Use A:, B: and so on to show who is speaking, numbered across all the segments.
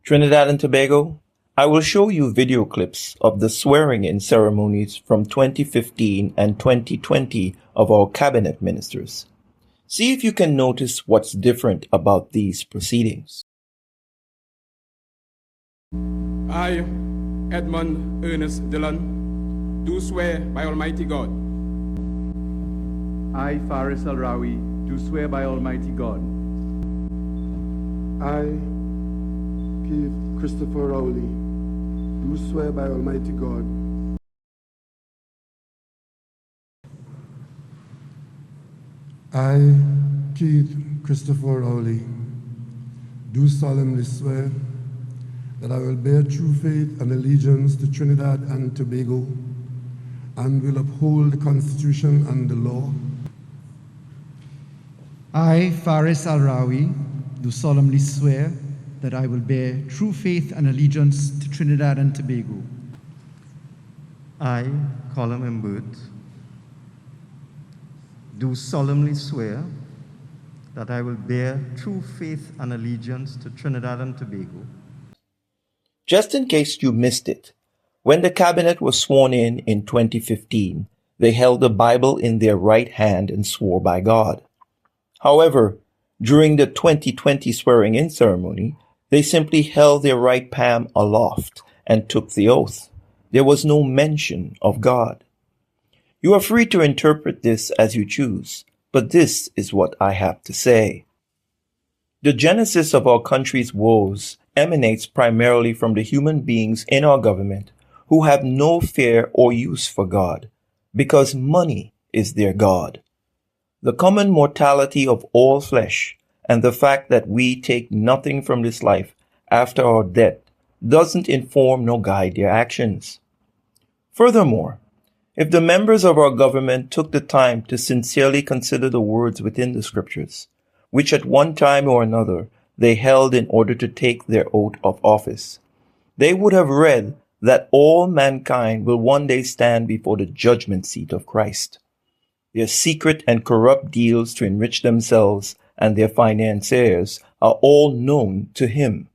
A: Trinidad and Tobago, I will show you video clips of the swearing-in ceremonies from 2015 and 2020 of our cabinet ministers. See if you can notice what's different about these proceedings.
B: I, Edmund Ernest Dillon, do swear by Almighty God.
C: I, Faris Al-Rawi, do swear by Almighty God.
D: I, Keith Christopher Rowley, do swear by Almighty God. I, Keith Christopher Rowley, do solemnly swear that I will bear true faith and allegiance to Trinidad and Tobago and will uphold the Constitution and the law.
E: I, Faris Al-Rawi, do solemnly swear that I will bear true faith and allegiance to Trinidad and Tobago.
F: I, Colin Mbut, do solemnly swear that I will bear true faith and allegiance to Trinidad and Tobago.
A: Just in case you missed it, when the cabinet was sworn in 2015, they held the Bible in their right hand and swore by God. However, during the 2020 swearing-in ceremony, they simply held their right palm aloft and took the oath. There was no mention of God. You are free to interpret this as you choose, but this is what I have to say. The genesis of our country's woes emanates primarily from the human beings in our government who have no fear or use for God, because money is their God. The common mortality of all flesh and the fact that we take nothing from this life after our death doesn't inform nor guide their actions. Furthermore, if the members of our government took the time to sincerely consider the words within the scriptures, which at one time or another they held in order to take their oath of office, they would have read that all mankind will one day stand before the judgment seat of Christ. Their secret and corrupt deals to enrich themselves and their financiers are all known to him.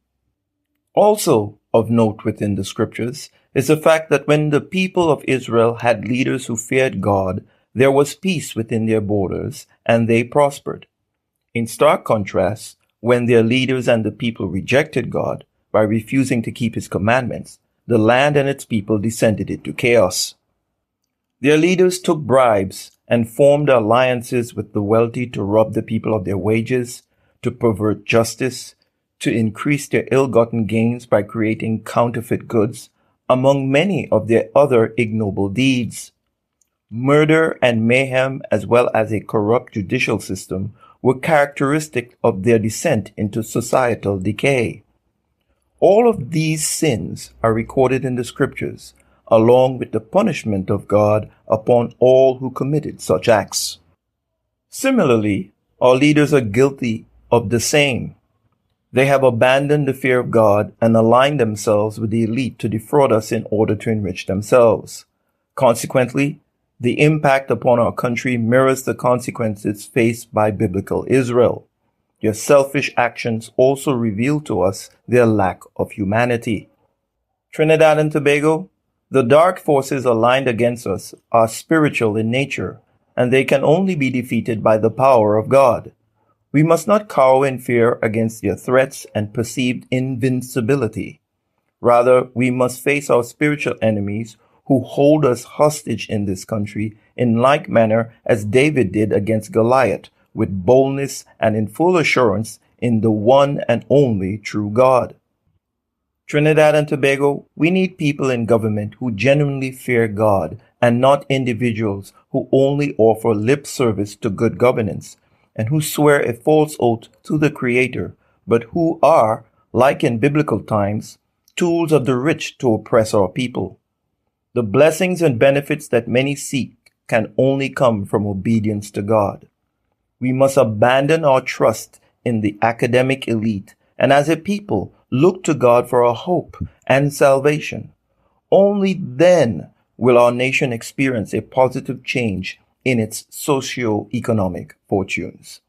A: Also of note within the scriptures is the fact that when the people of Israel had leaders who feared God, there was peace within their borders and they prospered. In stark contrast, when their leaders and the people rejected God by refusing to keep his commandments, the land and its people descended into chaos. Their leaders took bribes and formed alliances with the wealthy to rob the people of their wages, to pervert justice, to increase their ill-gotten gains by creating counterfeit goods, among many of their other ignoble deeds. Murder and mayhem, as well as a corrupt judicial system, were characteristic of their descent into societal decay. All of these sins are recorded in the scriptures, along with the punishment of God upon all who committed such acts. Similarly, our leaders are guilty of the same. They have abandoned the fear of God and aligned themselves with the elite to defraud us in order to enrich themselves. Consequently, the impact upon our country mirrors the consequences faced by biblical Israel. Their selfish actions also reveal to us their lack of humanity. Trinidad and Tobago, the dark forces aligned against us are spiritual in nature, and they can only be defeated by the power of God. We must not cower in fear against their threats and perceived invincibility. Rather, we must face our spiritual enemies who hold us hostage in this country in like manner as David did against Goliath, with boldness and in full assurance in the one and only true God. Trinidad and Tobago, we need people in government who genuinely fear God and not individuals who only offer lip service to good governance and who swear a false oath to the Creator, but who are, like in biblical times, tools of the rich to oppress our people. The blessings and benefits that many seek can only come from obedience to God. We must abandon our trust in the academic elite and as a people look to God for our hope and salvation. Only then will our nation experience a positive change in its socio-economic fortunes.